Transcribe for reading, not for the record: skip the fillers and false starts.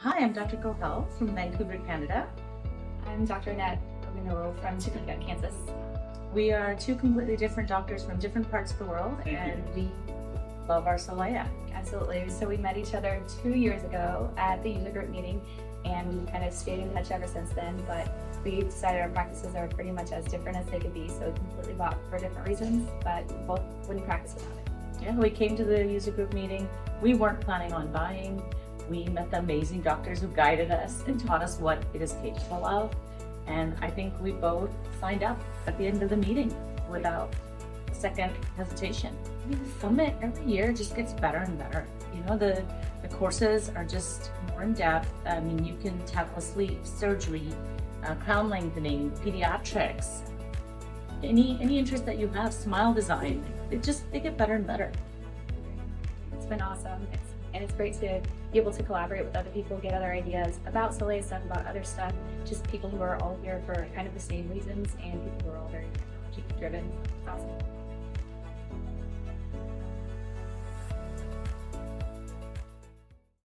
Hi, I'm Dr. Gohel from Vancouver, Canada. I'm Dr. Annette Ogunnowo from Topeka, Kansas. We are two completely different doctors from different parts of the world, and we love our Solea. Absolutely. So we met each other 2 years ago at the user group meeting, and we kind of stayed in touch ever since then. But we decided our practices are pretty much as different as they could be, so we completely bought for different reasons, but we both wouldn't practice without it. Yeah, we came to the user group meeting. We weren't planning on buying. We met the amazing doctors who guided us and taught us what it is capable of. And I think we both signed up at the end of the meeting without a second hesitation. I mean, the summit every year just gets better and better. You know, the courses are just more in depth. I mean, you can tackle sleep, surgery, crown lengthening, pediatrics, any interest that you have, smile design. They get better and better. It's been awesome. It's great to be able to collaborate with other people, get other ideas about Solea stuff, about other stuff, just people who are all here for kind of the same reasons and people who are all very technology driven. It's awesome.